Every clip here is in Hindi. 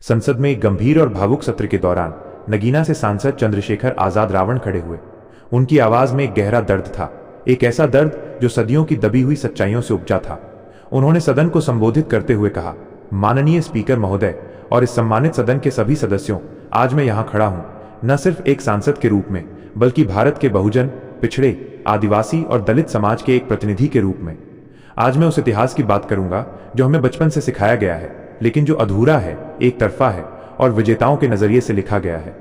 संसद में एक गंभीर और भावुक सत्र के दौरान नगीना से सांसद चंद्रशेखर आजाद रावण खड़े हुए। उनकी आवाज में एक गहरा दर्द था, एक ऐसा दर्द जो सदियों की दबी हुई सच्चाइयों से उपजा था। उन्होंने सदन को संबोधित करते हुए कहा, माननीय स्पीकर महोदय और इस सम्मानित सदन के सभी सदस्यों, आज मैं यहाँ खड़ा हूँ न सिर्फ एक सांसद के रूप में, बल्कि भारत के बहुजन, पिछड़े, आदिवासी और दलित समाज के एक प्रतिनिधि के रूप में। आज मैं उस इतिहास की बात करूंगा जो हमें बचपन से सिखाया गया है, लेकिन जो अधूरा है, एक तरफा है और विजेताओं के नजरिए से लिखा गया है।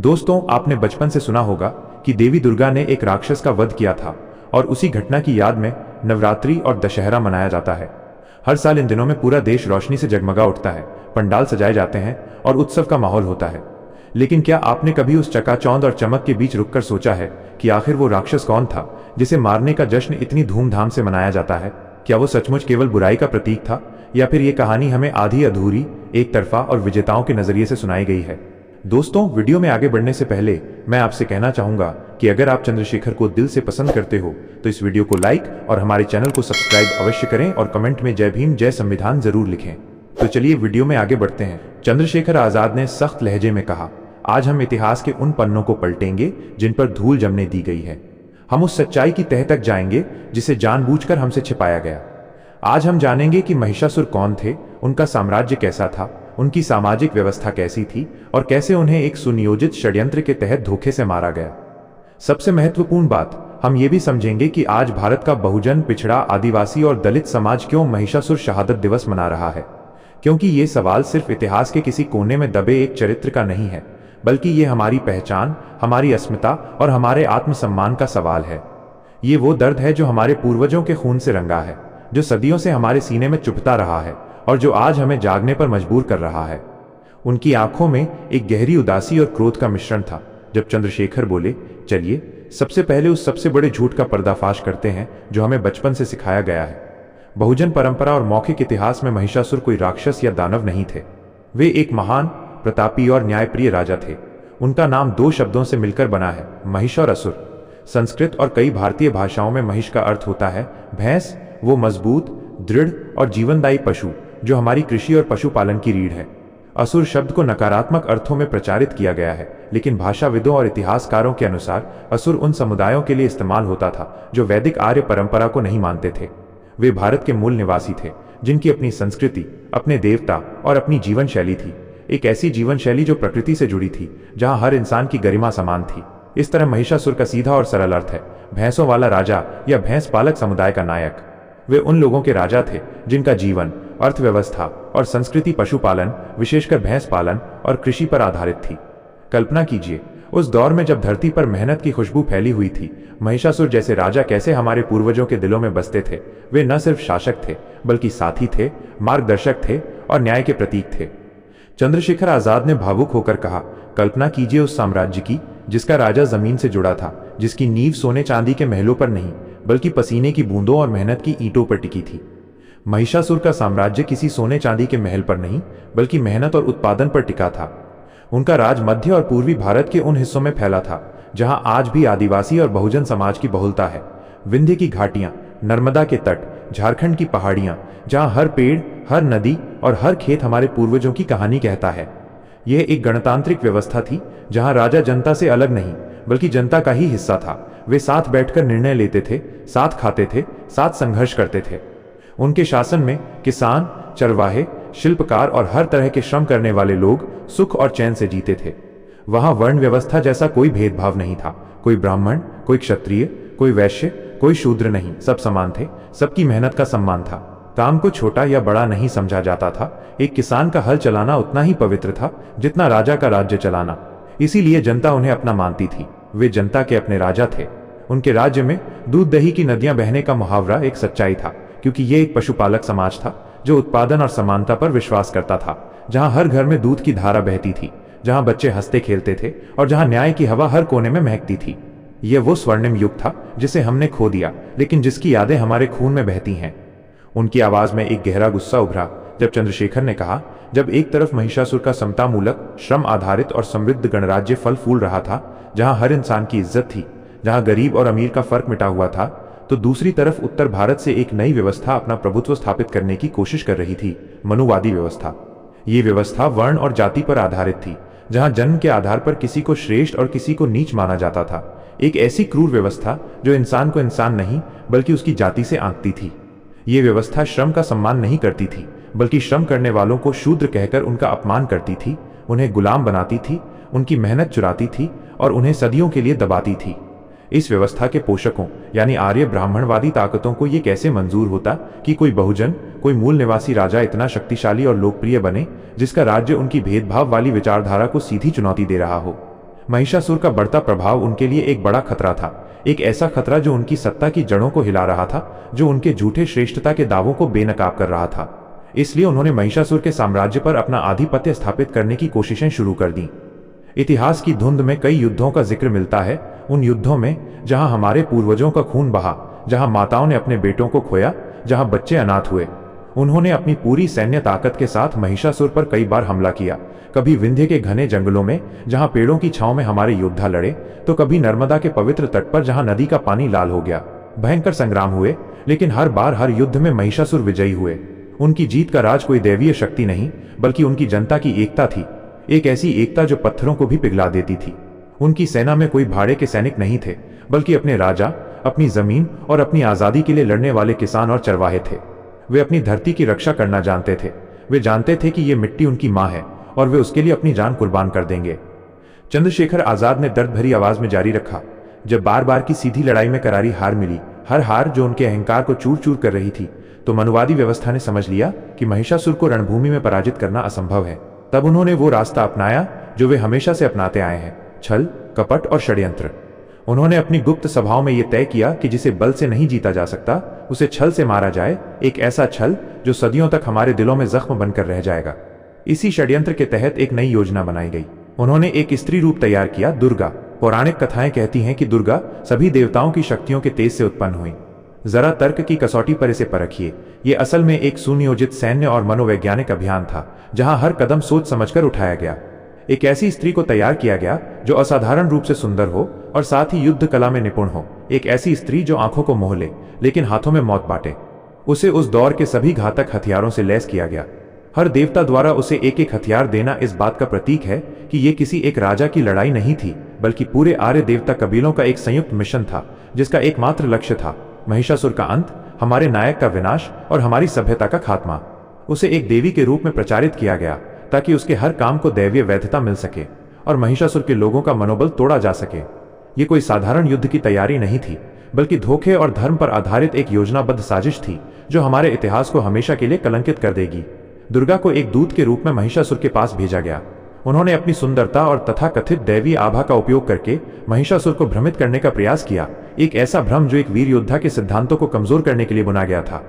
दोस्तों, आपने बचपन से सुना होगा कि देवी दुर्गा ने एक राक्षस का वध किया था और उसी घटना की याद में नवरात्रि और दशहरा मनाया जाता है। हर साल इन दिनों में पूरा देश रोशनी से जगमगा उठता है, पंडाल सजाए जाते हैं और उत्सव का माहौल होता है। लेकिन क्या आपने कभी उस चकाचौंध और चमक के बीच रुककर सोचा है कि आखिर वो राक्षस कौन था जिसे मारने का जश्न इतनी धूमधाम से मनाया जाता है? क्या वो सचमुच केवल बुराई का प्रतीक था, या फिर ये कहानी हमें आधी अधूरी, एक तरफा और विजेताओं के नजरिए से सुनाई गई है? दोस्तों, वीडियो में आगे बढ़ने से पहले मैं आपसे कहना चाहूंगा कि अगर आप चंद्रशेखर को दिल से पसंद करते हो तो इस वीडियो को लाइक और हमारे चैनल को सब्सक्राइब अवश्य करें और कमेंट में जय भीम जय संविधान जरूर लिखें। तो चलिए वीडियो में आगे बढ़ते हैं। चंद्रशेखर आजाद ने सख्त लहजे में कहा, आज हम इतिहास के उन पन्नों को पलटेंगे जिन पर धूल जमने दी गई है। हम उस सच्चाई की तह तक जाएंगे जिसे जानबूझकर हमसे छिपाया गया। आज हम जानेंगे कि महिषासुर कौन थे, उनका साम्राज्य कैसा था, उनकी सामाजिक व्यवस्था कैसी थी और कैसे उन्हें एक सुनियोजित षड्यंत्र के तहत धोखे से मारा गया। सबसे महत्वपूर्ण बात, हम ये भी समझेंगे कि आज भारत का बहुजन, पिछड़ा, आदिवासी और दलित समाज क्यों महिषासुर शहादत दिवस मना रहा है। क्योंकि ये सवाल सिर्फ इतिहास के किसी कोने में दबे एक चरित्र का नहीं है, बल्कि ये हमारी पहचान, हमारी अस्मिता और हमारे आत्मसम्मान का सवाल है। ये वो दर्द है जो हमारे पूर्वजों के खून से रंगा है, जो सदियों से हमारे सीने में चुभता रहा है और जो आज हमें जागने पर मजबूर कर रहा है। उनकी आंखों में एक गहरी उदासी और क्रोध का मिश्रण था जब चंद्रशेखर बोले, चलिए सबसे पहले उस सबसे बड़े झूठ का पर्दाफाश करते हैं जो हमें बचपन से सिखाया गया है। बहुजन परंपरा और मौखिक इतिहास में महिषासुर कोई राक्षस या दानव नहीं थे। वे एक महान, प्रतापी और न्यायप्रिय राजा थे। उनका नाम दो शब्दों से मिलकर बना है, महिष और असुर। संस्कृत और कई भारतीय भाषाओं में महिष का अर्थ होता है भैंस, वो मजबूत, दृढ़ और जीवनदायी पशु जो हमारी कृषि और पशुपालन की रीढ़ है। असुर शब्द को नकारात्मक अर्थों में प्रचारित किया गया है, लेकिन भाषाविदों और इतिहासकारों के अनुसार असुर उन समुदायों के लिए इस्तेमाल होता था जो वैदिक आर्य परंपरा को नहीं मानते थे। वे भारत के मूल निवासी थे, जिनकी अपनी संस्कृति, अपने देवता और अपनी जीवन शैली थी। एक ऐसी जीवन शैली जो प्रकृति से जुड़ी थी, जहां हर इंसान की गरिमा समान थी। इस तरह महिषासुर का सीधा और सरल अर्थ है भैंसों वाला राजा या भैंस पालक समुदाय का नायक। वे उन लोगों के राजा थे जिनका जीवन, अर्थव्यवस्था और संस्कृति पशुपालन, विशेषकर भैंस पालन और कृषि पर आधारित थी। कल्पना कीजिए, उस दौर में जब धरती पर मेहनत की खुशबू फैली हुई थी, महिषासुर जैसे राजा कैसे हमारे पूर्वजों के दिलों में बसते थे। वे न सिर्फ शासक थे, बल्कि साथी थे, मार्गदर्शक थे और न्याय के प्रतीक थे। चंद्रशेखर आजाद ने भावुक होकर कहा, कल्पना कीजिए उस साम्राज्य की जिसका राजा जमीन से जुड़ा था, जिसकी नींव सोने चांदी के महलों पर नहीं, बल्कि पसीने की बूंदों और मेहनत की ईंटों पर टिकी थी। महिषासुर का साम्राज्य किसी सोने चांदी के महल पर नहीं, बल्कि मेहनत और उत्पादन पर टिका था। उनका राज मध्य और पूर्वी भारत के उन हिस्सों में फैला था जहां आज भी आदिवासी और बहुजन समाज की बहुलता है। विंध्य की घाटियां, नर्मदा के तट, झारखंड की पहाड़ियां, जहां हर पेड़, हर नदी और हर खेत हमारे पूर्वजों की कहानी कहता है। यह एक गणतांत्रिक व्यवस्था थी जहां राजा जनता से अलग नहीं, बल्कि जनता का ही हिस्सा था। वे साथ बैठकर निर्णय लेते थे, साथ खाते थे, साथ संघर्ष करते थे। उनके शासन में किसान, चरवाहे, शिल्पकार और हर तरह के श्रम करने वाले लोग सुख और चैन से जीते थे। वहां वर्ण व्यवस्था जैसा कोई भेदभाव नहीं था। कोई ब्राह्मण, कोई क्षत्रिय, कोई वैश्य, कोई शूद्र नहीं, सब समान थे। सबकी मेहनत का सम्मान था। काम को छोटा या बड़ा नहीं समझा जाता था। एक किसान का हल चलाना उतना ही पवित्र था जितना राजा का राज्य चलाना। इसीलिए जनता उन्हें अपना मानती थी। वे जनता के अपने राजा थे। उनके राज्य में दूध दही की नदियां बहने का मुहावरा एक सच्चाई था, क्योंकि ये एक पशुपालक समाज था जो उत्पादन और समानता पर विश्वास करता था। जहां हर घर में दूध की धारा बहती थी, जहां बच्चे हंसते खेलते थे और जहां न्याय की हवा हर कोने में महकती थी। यह वो स्वर्णिम युग था जिसे हमने खो दिया, लेकिन जिसकी यादें हमारे खून में बहती हैं। उनकी आवाज में एक गहरा गुस्सा उभरा जब चंद्रशेखर ने कहा, जब एक तरफ महिषासुर का समतामूलक, श्रम आधारित और समृद्ध गणराज्य फल फूल रहा था, जहां हर इंसान की इज्जत थी, जहां गरीब और अमीर का फर्क मिटा हुआ था, तो दूसरी तरफ उत्तर भारत से एक नई व्यवस्था अपना प्रभुत्व स्थापित करने की कोशिश कर रही थी, मनुवादी व्यवस्था। ये व्यवस्था वर्ण और जाति पर आधारित थी, जहां जन्म के आधार पर किसी को श्रेष्ठ और किसी को नीच माना जाता था। एक ऐसी क्रूर व्यवस्था जो इंसान को इंसान नहीं बल्कि उसकी जाति से आंकती थी। ये व्यवस्था श्रम का सम्मान नहीं करती थी, बल्कि श्रम करने वालों को शूद्र कहकर उनका अपमान करती थी, उन्हें गुलाम बनाती थी, उनकी मेहनत चुराती थी और उन्हें सदियों के लिए दबाती थी। इस व्यवस्था के पोषकों यानी आर्य ब्राह्मणवादी ताकतों को ये कैसे मंजूर होता कि कोई बहुजन, कोई मूल निवासी राजा इतना शक्तिशाली और लोकप्रिय बने जिसका राज्य उनकी भेदभाव वाली विचारधारा को सीधी चुनौती दे रहा हो। महिषासुर का बढ़ता प्रभाव उनके लिए एक बड़ा खतरा था, एक ऐसा खतरा जो उनकी सत्ता की जड़ों को हिला रहा था, जो उनके झूठे श्रेष्ठता के दावों को बेनकाब कर रहा था। इसलिए उन्होंने महिषासुर के साम्राज्य पर अपना आधिपत्य स्थापित करने की कोशिशें शुरू कर दी। इतिहास की धुंध में कई युद्धों का जिक्र मिलता है, उन युद्धों में जहां हमारे पूर्वजों का खून बहा, जहां माताओं ने अपने बेटों को खोया, जहां बच्चे अनाथ हुए। उन्होंने अपनी पूरी सैन्य ताकत के साथ महिषासुर पर कई बार हमला किया, कभी विंध्य के घने जंगलों में जहां पेड़ों की छांव में हमारे योद्धा लड़े, तो कभी नर्मदा के पवित्र तट पर जहां नदी का पानी लाल हो गया। भयंकर संग्राम हुए, लेकिन हर बार हर युद्ध में महिषासुर विजयी हुए। उनकी जीत का राज कोई दैवीय शक्ति नहीं बल्कि उनकी जनता की एकता थी, एक ऐसी एकता जो पत्थरों को भी पिघला देती थी। उनकी सेना में कोई भाड़े के सैनिक नहीं थे, बल्कि अपने राजा, अपनी जमीन और अपनी आजादी के लिए लड़ने वाले किसान और चरवाहे थे। वे अपनी धरती की रक्षा करना जानते थे। वे जानते थे कि ये मिट्टी उनकी मां है और वे उसके लिए अपनी जान कुर्बान कर देंगे। चंद्रशेखर आजाद ने दर्द भरी आवाज में जारी रखा, जब बार बार की सीधी लड़ाई में करारी हार मिली, हर हार जो उनके अहंकार को चूर चूर कर रही थी, तो मनुवादी व्यवस्था ने समझ लिया कि महिषासुर को रणभूमि में पराजित करना असंभव है। तब उन्होंने वो रास्ता अपनाया जो वे हमेशा से अपनाते आए हैं, छल, कपट और षड्यंत्र। उन्होंने अपनी गुप्त सभाओं में यह तय किया कि जिसे बल से नहीं जीता जा सकता, उसे छल से मारा जाए, एक ऐसा छल जो सदियों तक हमारे दिलों में जख्म बनकर रह जाएगा। इसी षड्यंत्र के तहत एक नई योजना बनाई गई। उन्होंने एक स्त्री रूप तैयार किया, दुर्गा। पौराणिक कथाएं कहती हैं कि दुर्गा सभी देवताओं की शक्तियों के तेज से उत्पन्न हुई। जरा तर्क की कसौटी पर इसे परखिए। ये असल में एक सुनियोजित सैन्य और मनोवैज्ञानिक अभियान था, जहां हर कदम सोच समझकर उठाया गया। एक ऐसी स्त्री को तैयार किया गया जो असाधारण रूप से सुंदर हो और साथ ही युद्ध कला में निपुण हो। एक ऐसी स्त्री जो आंखों को मोह ले लेकिन हाथों में मौत बांटे। उसे उस दौर के सभी घातक हथियारों से लैस किया गया। हर देवता द्वारा उसे एक एक हथियार देना इस बात का प्रतीक है कि यह किसी एक राजा की लड़ाई नहीं थी, बल्कि पूरे आर्य देवता कबीलों का एक संयुक्त मिशन था, जिसका एकमात्र लक्ष्य था महिषासुर का अंत, हमारे नायक का विनाश और हमारी सभ्यता का खात्मा। उसे एक देवी के रूप में प्रचारित किया गया ताकि उसके हर काम को दैवीय वैधता मिल सके और महिषासुर के लोगों का मनोबल तोड़ा जा सके। ये कोई साधारण युद्ध की तैयारी नहीं थी, बल्कि धोखे और धर्म पर आधारित एक योजनाबद्ध साजिश थी जो हमारे इतिहास को हमेशा के लिए कलंकित कर देगी। दुर्गा को एक दूत के रूप में महिषासुर के पास भेजा गया। उन्होंने अपनी सुंदरता और तथाकथित दैवीय आभा का उपयोग करके महिषासुर को भ्रमित करने का प्रयास किया, एक ऐसा भ्रम जो एक वीर योद्धा के सिद्धांतों को कमजोर करने के लिए बुना गया था।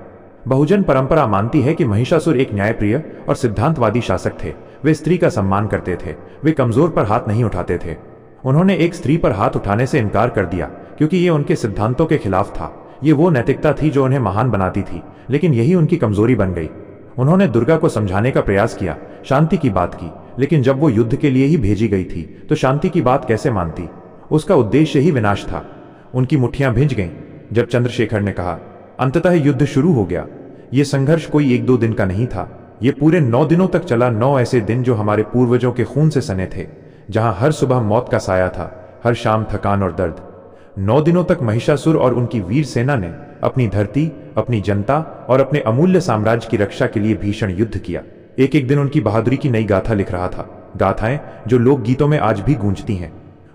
बहुजन परंपरा मानती है कि महिषासुर एक न्यायप्रिय और सिद्धांतवादी शासक थे। वे स्त्री का सम्मान करते थे, वे कमजोर पर हाथ नहीं उठाते थे। उन्होंने एक स्त्री पर हाथ उठाने से इनकार कर दिया क्योंकि ये उनके सिद्धांतों के खिलाफ था। ये वो नैतिकता थी जो उन्हें महान बनाती थी, लेकिन यही उनकी कमजोरी बन गई। उन्होंने दुर्गा को समझाने का प्रयास किया, शांति की बात की, लेकिन जब वो युद्ध के लिए ही भेजी गई थी तो शांति की बात कैसे मानती? उसका उद्देश्य ही विनाश था। उनकी मुट्ठियां भिंज गईं जब चंद्रशेखर ने कहा, अंततः युद्ध शुरू हो गया। ये संघर्ष कोई एक दो दिन का नहीं था, ये पूरे 9 दिनों तक चला। 9 ऐसे दिन जो हमारे पूर्वजों के खून से सने थे, जहां हर सुबह मौत का साया था, हर शाम थकान और दर्द। 9 दिनों तक महिषासुर और उनकी वीर सेना ने अपनी धरती, अपनी जनता और अपने अमूल्य साम्राज्य की रक्षा के लिए भीषण युद्ध किया। एक एक दिन उनकी बहादुरी की नई गाथा लिख रहा था, गाथाएं जो लोकगीतों में आज भी गूंजती हैं।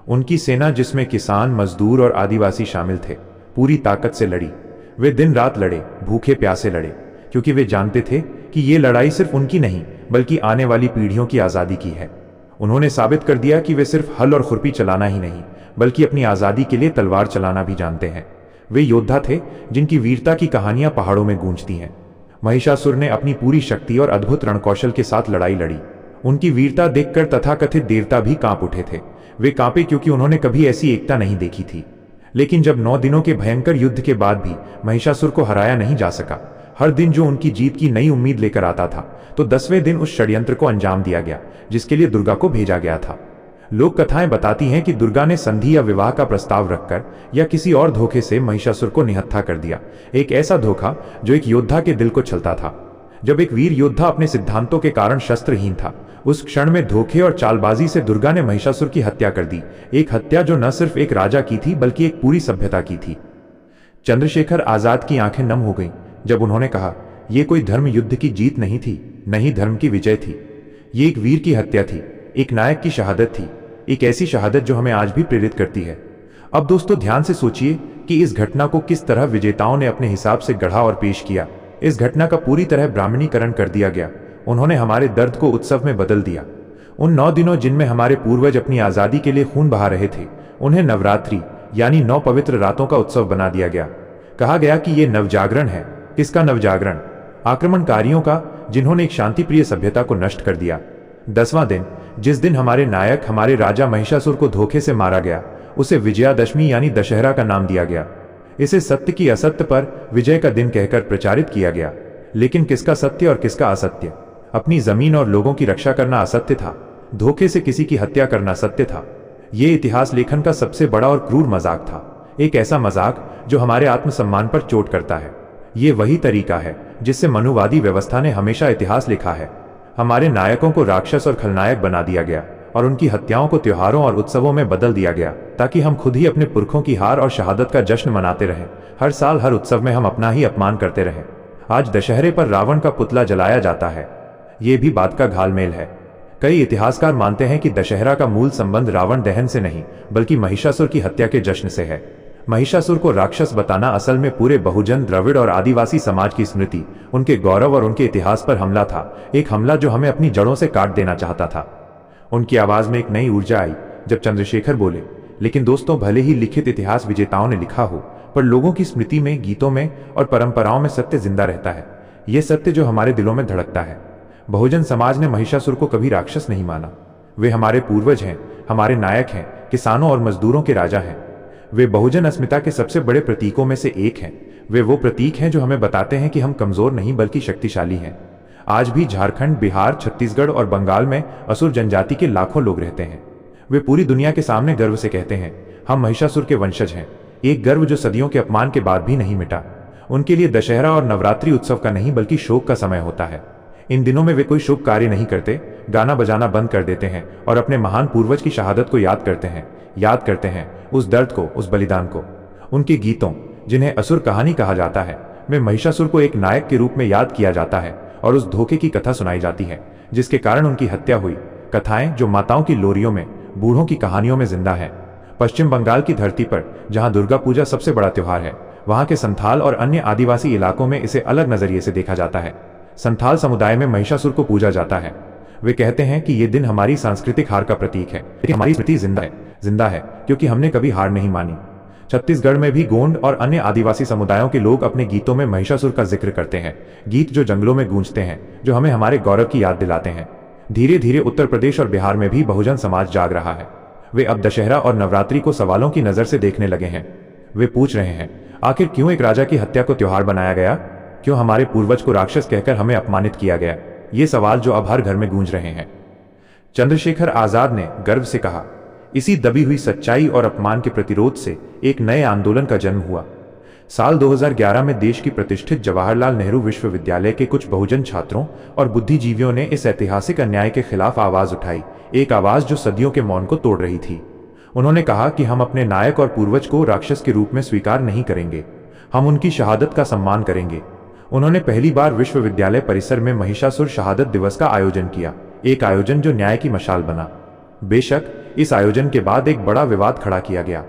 उनकी सेना, जिसमें किसान, मजदूर और आदिवासी शामिल थे, पूरी ताकत से लड़ी। वे दिन रात लड़े, भूखे प्यासे लड़े, क्योंकि वे जानते थे कि ये लड़ाई सिर्फ उनकी नहीं बल्कि आने वाली पीढ़ियों की आज़ादी की है। उन्होंने साबित कर दिया कि वे सिर्फ हल और खुरपी चलाना ही नहीं बल्कि अपनी आज़ादी के लिए तलवार चलाना भी जानते हैं। वे योद्धा थे जिनकी वीरता की कहानियां पहाड़ों में गूंजती हैं। महिषासुर ने अपनी पूरी शक्ति और अद्भुत रणकौशल के साथ लड़ाई लड़ी। उनकी वीरता देखकर तथाकथित देवता भी कांप उठे थे। वे कांपे क्योंकि उन्होंने कभी ऐसी एकता नहीं देखी थी। लेकिन जब 9 दिनों के भयंकर युद्ध के बाद भी महिषासुर को हराया नहीं जा सका, हर दिन जो उनकी जीत की नई उम्मीद लेकर आता था, तो 10वें दिन उस षड्यंत्र को अंजाम दिया गया जिसके लिए दुर्गा को भेजा गया था। लोक कथाएं बताती हैं कि दुर्गा ने संधि या विवाह का प्रस्ताव रखकर या किसी और धोखे से महिषासुर को निहत्था कर दिया। एक ऐसा धोखा जो एक योद्धा के दिल को छलता था। जब एक वीर योद्धा अपने सिद्धांतों के कारण शस्त्रहीन था, उस क्षण में धोखे और चालबाजी से दुर्गा ने महिषासुर की हत्या कर दी। एक हत्या जो न सिर्फ एक राजा की थी बल्कि एक पूरी सभ्यता की थी। चंद्रशेखर आजाद की आंखें नम हो गईं जब उन्होंने कहा, यह कोई धर्म युद्ध की जीत नहीं थी, नहीं धर्म की विजय थी। ये एक वीर की हत्या थी, एक नायक की शहादत थी, एक ऐसी शहादत जो हमें आज भी प्रेरित करती है। अब दोस्तों ध्यान से सोचिए कि इस घटना को किस तरह विजेताओं ने अपने हिसाब से गढ़ा और पेश किया। इस घटना का पूरी तरह ब्राह्मणीकरण कर दिया गया। उन्होंने हमारे दर्द को उत्सव में बदल दिया। उन 9 दिनों जिनमें हमारे पूर्वज अपनी आजादी के लिए खून बहा रहे थे, उन्हें नवरात्रि यानी 9 पवित्र रातों का उत्सव बना दिया गया। कहा गया कि यह नवजागरण है। किसका नवजागरण? आक्रमणकारियों का, जिन्होंने एक शांतिप्रिय सभ्यता को नष्ट कर दिया। 10वां दिन, जिस दिन हमारे नायक, हमारे राजा महिषासुर को धोखे से मारा गया, उसे विजयादशमी यानी दशहरा का नाम दिया गया। इसे सत्य की असत्य पर विजय का दिन कहकर प्रचारित किया गया। लेकिन किसका सत्य और किसका असत्य? अपनी जमीन और लोगों की रक्षा करना असत्य था, धोखे से किसी की हत्या करना सत्य था। यह इतिहास लेखन का सबसे बड़ा और क्रूर मजाक था, एक ऐसा मजाक जो हमारे आत्मसम्मान पर चोट करता है। ये वही तरीका है जिससे मनुवादी व्यवस्था ने हमेशा इतिहास लिखा है। हमारे नायकों को राक्षस और खलनायक बना दिया गया और उनकी हत्याओं को त्योहारों और उत्सवों में बदल दिया गया, ताकि हम खुद ही अपने पुरखों की हार और शहादत का जश्न मनाते रहें। हर साल हर उत्सव में हम अपना ही अपमान करते रहें। आज दशहरे पर रावण का पुतला जलाया जाता है, ये भी बात का घालमेल है। कई इतिहासकार मानते हैं कि दशहरा का मूल संबंध रावण दहन से नहीं बल्कि महिषासुर की हत्या के जश्न से है। महिषासुर को राक्षस बताना असल में पूरे बहुजन, द्रविड़ और आदिवासी समाज की स्मृति, उनके गौरव और उनके इतिहास पर हमला था। एक हमला जो हमें अपनी जड़ों से काट देना चाहता था। उनकी आवाज में एक नई ऊर्जा आई जब चंद्रशेखर बोले, लेकिन दोस्तों, भले ही लिखित इतिहास विजेताओं ने लिखा हो, पर लोगों की स्मृति में, गीतों में और परंपराओं में सत्य जिंदा रहता है। यह सत्य जो हमारे दिलों में धड़कता है। बहुजन समाज ने महिषासुर को कभी राक्षस नहीं माना। वे हमारे पूर्वज हैं, हमारे नायक हैं, किसानों और मजदूरों के राजा हैं। वे बहुजन अस्मिता के सबसे बड़े प्रतीकों में से एक हैं। वे वो प्रतीक हैं जो हमें बताते हैं कि हम कमजोर नहीं बल्कि शक्तिशाली हैं। आज भी झारखंड, बिहार, छत्तीसगढ़ और बंगाल में असुर जनजाति के लाखों लोग रहते हैं। वे पूरी दुनिया के सामने गर्व से कहते हैं, हम महिषासुर के वंशज हैं। एक गर्व जो सदियों के अपमान के बाद भी नहीं मिटा। उनके लिए दशहरा और नवरात्रि उत्सव का नहीं बल्कि शोक का समय होता है। इन दिनों में वे कोई शुभ कार्य नहीं करते, गाना बजाना बंद कर देते हैं और अपने महान पूर्वज की शहादत को याद करते हैं उस दर्द को, उस बलिदान को। उनके गीतों, जिन्हें असुर कहानी कहा जाता है, में महिषासुर को एक नायक के रूप में याद किया जाता है और उस धोखे की कथा सुनाई जाती है जिसके कारण उनकी हत्या हुई। कथाएं जो माताओं की लोरियों में, बूढ़ों की कहानियों में जिंदा है। पश्चिम बंगाल की धरती पर, जहां दुर्गा पूजा सबसे बड़ा त्योहार है, वहां के संथाल और अन्य आदिवासी इलाकों में इसे अलग नजरिए से देखा जाता है। संथाल समुदाय में महिषासुर को पूजा जाता है। वे कहते हैं कि यह दिन हमारी सांस्कृतिक हार का प्रतीक है, लेकिन हमारी स्मृति जिंदा है क्योंकि हमने कभी हार नहीं मानी। छत्तीसगढ़ में भी गोंड और अन्य आदिवासी समुदायों के लोग अपने गीतों में महिषासुर का जिक्र करते हैं। गीत जो जंगलों में गूंजते हैं, जो हमें हमारे गौरव की याद दिलाते हैं। धीरे धीरे उत्तर प्रदेश और बिहार में भी बहुजन समाज जाग रहा है। वे अब दशहरा और नवरात्रि को सवालों की नजर से देखने लगे हैं। वे पूछ रहे हैं, आखिर क्यों एक राजा की हत्या को त्योहार बनाया गया? क्यों हमारे पूर्वज को राक्षस कहकर हमें अपमानित किया गया? ये सवाल जो अब हर घर में गूंज रहे हैं। चंद्रशेखर आजाद ने गर्व से कहा, इसी दबी हुई सच्चाई और अपमान के प्रतिरोध से एक नए आंदोलन का जन्म हुआ। साल 2011 में देश की प्रतिष्ठित जवाहरलाल नेहरू विश्वविद्यालय के कुछ बहुजन छात्रों और बुद्धिजीवियों ने इस ऐतिहासिक अन्याय के खिलाफ आवाज उठाई, एक आवाज जो सदियों के मौन को तोड़ रही थी। उन्होंने कहा कि हम अपने नायक और पूर्वज को राक्षस के रूप में स्वीकार नहीं करेंगे, हम उनकी शहादत का सम्मान करेंगे। उन्होंने पहली बार विश्वविद्यालय परिसर में महिषासुर शहादत दिवस का आयोजन किया, एक आयोजन जो न्याय की मशाल बना। बेशक इस आयोजन के बाद एक बड़ा विवाद खड़ा किया गया।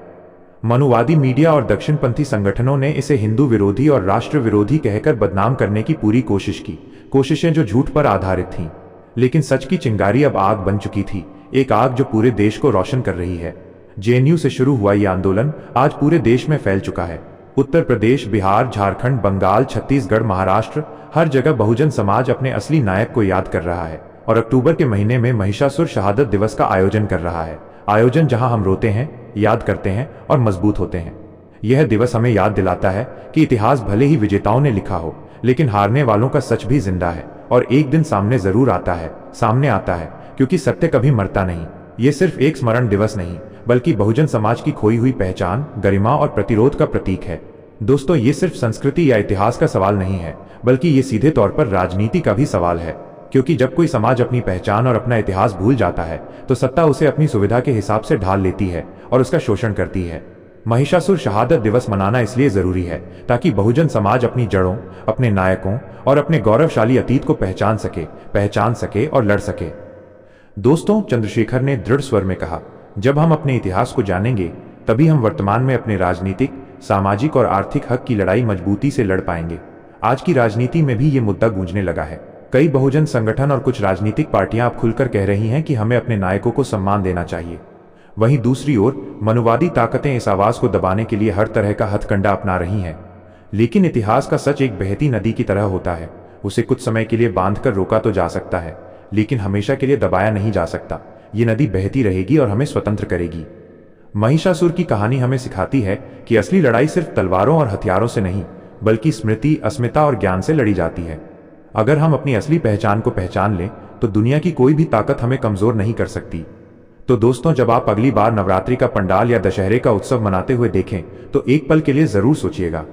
मनुवादी मीडिया और दक्षिणपंथी संगठनों ने इसे हिंदू विरोधी और राष्ट्र विरोधी कहकर बदनाम करने की पूरी कोशिश की, कोशिशें जो झूठ पर आधारित थीं। लेकिन सच की चिंगारी अब आग बन चुकी थी, एक आग जो पूरे देश को रोशन कर रही है। जेएनयू से शुरू हुआ यह आंदोलन आज पूरे देश में फैल चुका है। उत्तर प्रदेश, बिहार, झारखंड, बंगाल, छत्तीसगढ़, महाराष्ट्र, हर जगह बहुजन समाज अपने असली नायक को याद कर रहा है और अक्टूबर के महीने में महिषासुर शहादत दिवस का आयोजन कर रहा है। आयोजन जहां हम रोते हैं, याद करते हैं और मजबूत होते हैं। यह दिवस हमें याद दिलाता है कि इतिहास भले ही विजेताओं ने लिखा हो, लेकिन हारने वालों का सच भी जिंदा है और एक दिन सामने आता है, क्योंकि सत्य कभी मरता नहीं। ये सिर्फ एक स्मरण दिवस नहीं, बल्कि बहुजन समाज की खोई हुई पहचान, गरिमा और प्रतिरोध का प्रतीक है। दोस्तों, ये सिर्फ संस्कृति या इतिहास का सवाल नहीं है, बल्कि ये सीधे तौर पर राजनीति का भी सवाल है, क्योंकि जब कोई समाज अपनी पहचान और अपना इतिहास भूल जाता है तो सत्ता उसे अपनी सुविधा के हिसाब से ढाल लेती है और उसका शोषण करती है। महिषासुर शहादत दिवस मनाना इसलिए जरूरी है ताकि बहुजन समाज अपनी जड़ों, अपने नायकों और अपने गौरवशाली अतीत को पहचान सके और लड़ सके। दोस्तों, चंद्रशेखर ने दृढ़ स्वर में कहा, जब हम अपने इतिहास को जानेंगे तभी हम वर्तमान में अपने राजनीतिक, सामाजिक और आर्थिक हक की लड़ाई मजबूती से लड़ पाएंगे। आज की राजनीति में भी ये मुद्दा गूंजने लगा है। कई बहुजन संगठन और कुछ राजनीतिक पार्टियां अब खुलकर कह रही हैं कि हमें अपने नायकों को सम्मान देना चाहिए। वहीं दूसरी ओर मनुवादी ताकतें इस आवाज को दबाने के लिए हर तरह का हथकंडा अपना रही हैं। लेकिन इतिहास का सच एक बहती नदी की तरह होता है। उसे कुछ समय के लिए बांधकर रोका तो जा सकता है, लेकिन हमेशा के लिए दबाया नहीं जा सकता। ये नदी बहती रहेगी और हमें स्वतंत्र करेगी। महिषासुर की कहानी हमें सिखाती है कि असली लड़ाई सिर्फ तलवारों और हथियारों से नहीं, बल्कि स्मृति, अस्मिता और ज्ञान से लड़ी जाती है। अगर हम अपनी असली पहचान को पहचान लें तो दुनिया की कोई भी ताकत हमें कमजोर नहीं कर सकती। तो दोस्तों, जब आप अगली बार नवरात्रि का पंडाल या दशहरे का उत्सव मनाते हुए देखें तो एक पल के लिए जरूर सोचिएगा,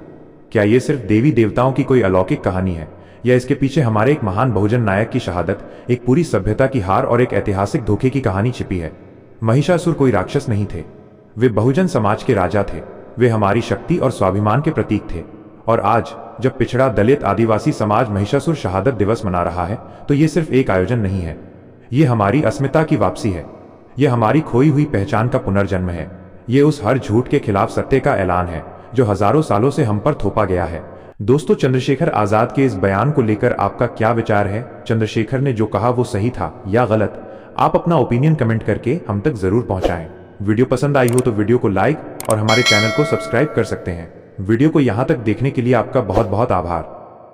क्या ये सिर्फ देवी देवताओं की कोई अलौकिक कहानी है, या इसके पीछे हमारे एक महान बहुजन नायक की शहादत, एक पूरी सभ्यता की हार और एक ऐतिहासिक धोखे की कहानी छिपी है। महिषासुर कोई राक्षस नहीं थे, वे बहुजन समाज के राजा थे। वे हमारी शक्ति और स्वाभिमान के प्रतीक थे। और आज जब पिछड़ा, दलित, आदिवासी समाज महिषासुर शहादत दिवस मना रहा है तो ये सिर्फ एक आयोजन नहीं है, ये हमारी अस्मिता की वापसी है। ये हमारी खोई हुई पहचान का पुनर्जन्म है। ये उस हर झूठ के खिलाफ सत्य का ऐलान है जो हजारों सालों से हम पर थोपा गया है। दोस्तों, चंद्रशेखर आजाद के इस बयान को लेकर आपका क्या विचार है? चंद्रशेखर ने जो कहा वो सही था या गलत? आप अपना ओपिनियन कमेंट करके हम तक जरूर पहुंचाएं। वीडियो पसंद आई हो तो वीडियो को लाइक और हमारे चैनल को सब्सक्राइब कर सकते हैं। वीडियो को यहां तक देखने के लिए आपका बहुत बहुत आभार।